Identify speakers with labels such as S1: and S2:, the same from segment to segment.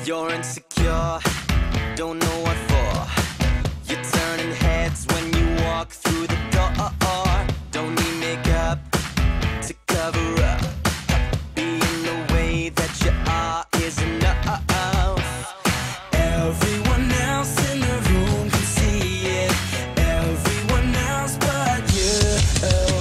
S1: You're insecure, don't know what for. You're turning heads when you walk through the door. Don't need makeup to cover up. Being the way that you are is enough. Everyone else in the room can see it. Everyone else but you.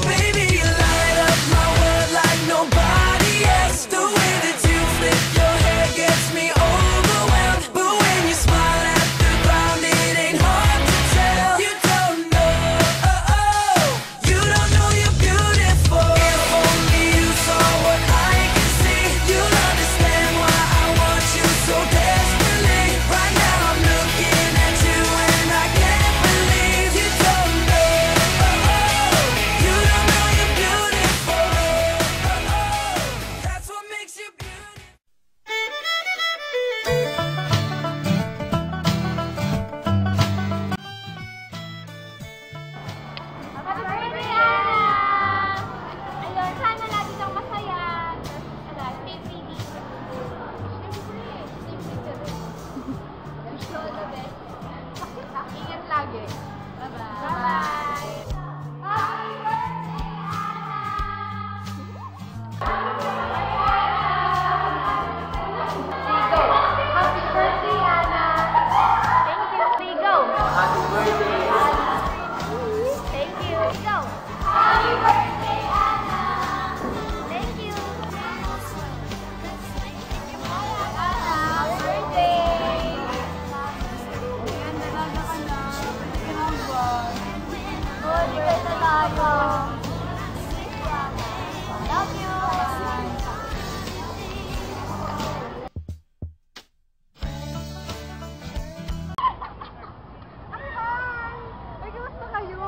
S1: Baby, you light up my world like nobody else. The way that you flip your hair gets me overwhelmed. But when you smile at the ground, it ain't hard to tell. You don't know, you don't know you're beautiful. If only you saw what I can see, you'll understand why I want you so desperately. Right now I'm looking at you and I can't believe you don't know, you don't know you're beautiful. That's what makes you beautiful.
S2: Happy birthday, Anna! Ayun, sana lagi kang masaya. Stay pretty. Wish you all the best. Ingat lagi. Bye-bye. Bye-bye. Happy birthday, Anna! Happy birthday, Anna! Thank you. Go.
S3: Happy birthday!
S2: Thank you. Go. Happy birthday, Anna. Thank you. Happy birthday. Ganda ka na. Holy ka na tayo. Love you.
S4: Ay, kamusta kayo?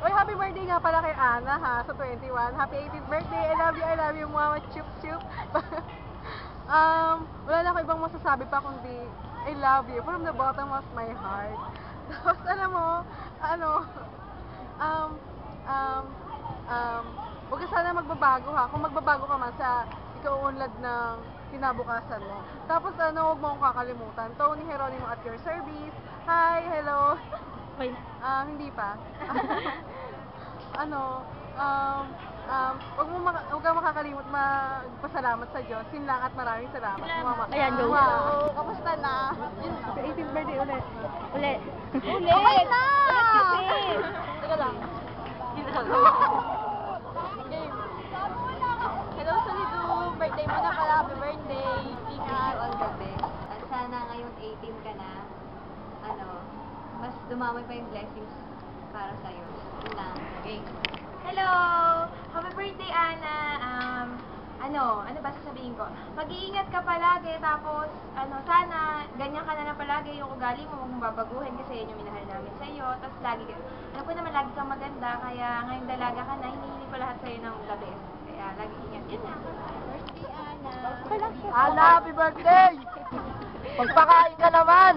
S4: Oy, happy birthday nga pala kay Anna ha, sa 21. Happy 18th birthday. I love you, mama. Chup, chup. Wala na ako ibang masasabi pa kundi I love you from the bottom of my heart. Tapos, alam mo, huwag ka sana magbabago ha. Kung magbabago ka man sa ikaunlad ng kinabukasan mo. Tapos, huwag mo akong kakalimutan. Tony Geronimo at your service. Hi, hello.
S2: Wait.
S4: Hindi pa. Huwag kang makakalimot magpasalamat sa Diyos. Yun lang at maraming salamat.
S2: Ayan, go.
S4: Wow. Kamusta na? 18th birthday ulit.
S2: Ulit.
S4: Okay na!
S2: Teka lang.
S4: Hello, Solidu. Birthday mo na pala. Happy birthday. Ingat.
S5: All the best. At sana ngayon 18 ka na, mas dumami pa yung blessings para sa'yo. Yun lang. Okay.
S2: Hello! Happy birthday, Anna! Ano ba sasabihin ko? Mag-iingat ka palagi, tapos, sana, ganyan ka na lang palagi yung ugali mo, huwag mong babaguhin kasi yun yung minahal namin sa iyo. Tapos, alam ko naman, lagi kang maganda, kaya ngayong dalaga ka na, hinihingi ko lahat sa'yo ng the best. Kaya, lagi ingat. Yun na. Birthday, Anna!
S4: Anna, happy birthday! Pagpakain ka naman!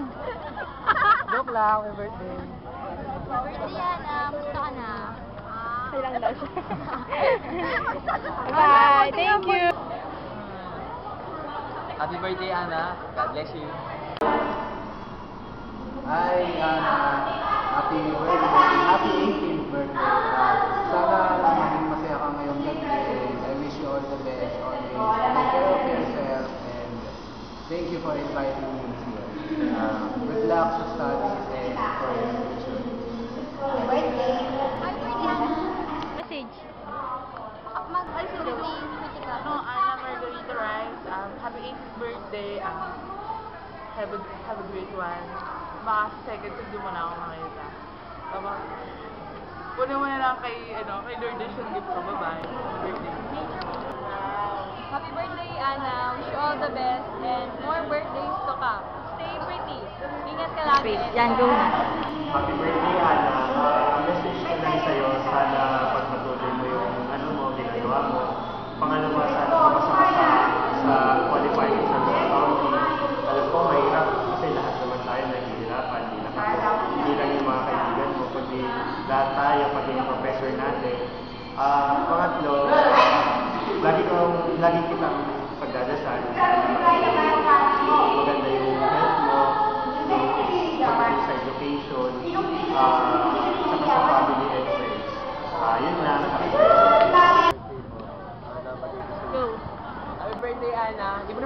S4: Joke lang, happy birthday.
S2: Birthday, Anna! Musta ka na?
S4: Kailang daw siya.
S2: Bye! Thank you!
S3: Happy birthday, Anna. God bless you.
S6: Hi, Anna. Happy birthday. Happy 18th birthday. Sana maging masaya ka ngayong gabi. I wish you all the best. Always take care of yourself and thank you for inviting me here. Good luck sa studies and for your future.
S2: Happy birthday, Anna! Message. Mag-alis ni Kritika.
S7: Anna Margarita Rice, happy 18th birthday. Have a great one. Baka sa second sundo mo na ako makita. Una mo na lang kay Lord Nation gift ko. Bye-bye. Birthday.
S2: Happy birthday, Anna. Wish you all the best and more birthdays to come. Stay pretty. Ingat ka lagi.
S5: Yan, go na.
S6: Happy birthday, Anna. Message ko lang sa'yo. Sana pagpatuloy mo yung ginagawa mo. Pangalawa, sana pumasa ka sa qualifying exams sa county. Alam ko, mahirap kasi lahat naman tayo nahihirapan. Hindi lang yung mga kaibigan mo, kundi lahat tayo, pati yung professor natin. Pangatlo, lagi kitang pagdadasal. Maganda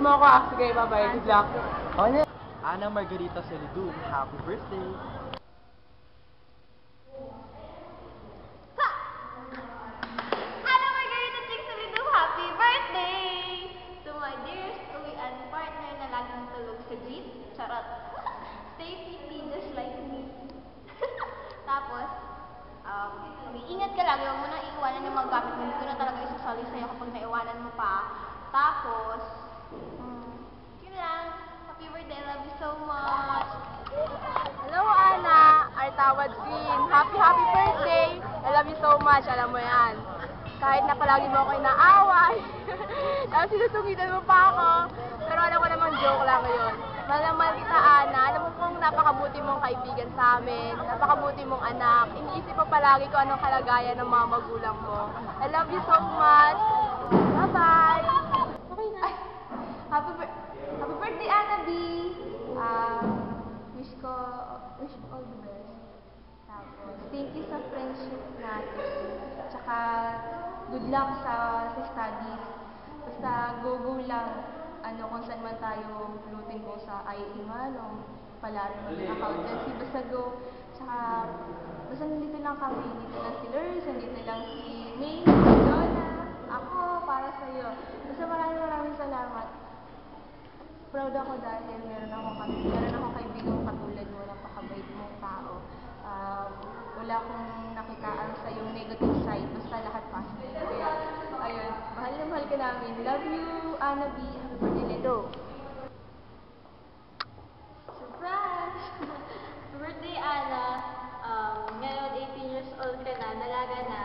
S4: mo ako, sige, bye-bye. Good luck.
S3: Ana Margarita Solidu, happy birthday!
S2: Hello, Margarita Chicksalido! Happy birthday! To my dearest uwian partner na laging tulog sa jeep. Charot. Stay pretty just like me. Tapos, mag-iingat ka lagi. Huwag mo nang iiwanan yung mga gamit mo. Hindi ko na talaga isasali sa'yo kapag naiwanan mo pa. Tapos, yun lang. Happy birthday. I love you so much.
S4: Hello, Ana! Artawad Queen. Happy birthday! I love you so much. Alam mo yan. Kahit na palagi mo ako inaaway. Tapos sinusungitan mo pa ako. Pero alam ko namang joke lang yun. Mahal na mahal kita, Ana. Alam mo kung napakabuti mong kaibigan sa amin. Napakabuti mong anak. Iniisip mo palagi kung anong kalagayan ng mga magulang mo. I love you so much. Bye-bye!
S2: Okay na. Ay, happy birthday, Ana B! Wish ko all the best. Tapos, thank you sa friendship natin. Tsaka, good luck sa studies. Basta, go lang. Kung saan man tayo pulutin ko sa IE man, o pala rin accountancy. Basta go. Tsaka, basta nandito lang kami. Nandito lang si Lurs, nandito lang si May, si Jonah, ako, para sa'yo. Basta maraming salamat. Proud ako dahil meron akong kaibigang katulad mo, napakabait mong tao. Wala akong nakitaan sa yung negative side, basta lahat positive. Kaya, ayun, mahal na mahal ka namin. Love you, Ana B. Happy birthday, Ledo.
S5: Surprise! Happy birthday, Ana. Ngayon, 18 years old ka na, dalaga na.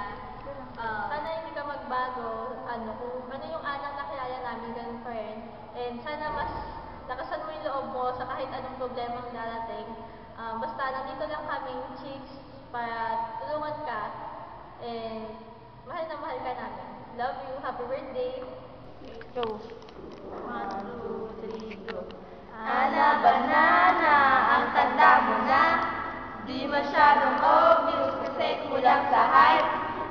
S5: Sana hindi ka magbago. Kung ano yung anak na kilala namin, ganun pa rin. And sana mas lakasan mo yung loob mo sa kahit anong problema ang darating. Basta nandito lang kaming chicks para tulungan ka. And mahal na mahal ka namin. Love you. Happy birthday. Go. 1, 2, 3, go.
S2: Ana Banana, ang tanda mo na. Di masyadong obvious kasi kulang sa hype.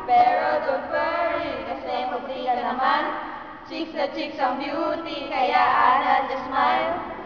S2: Pero don't worry kasi puti ka naman. Chicks na chicks ang beauty, kaya Ana just smile.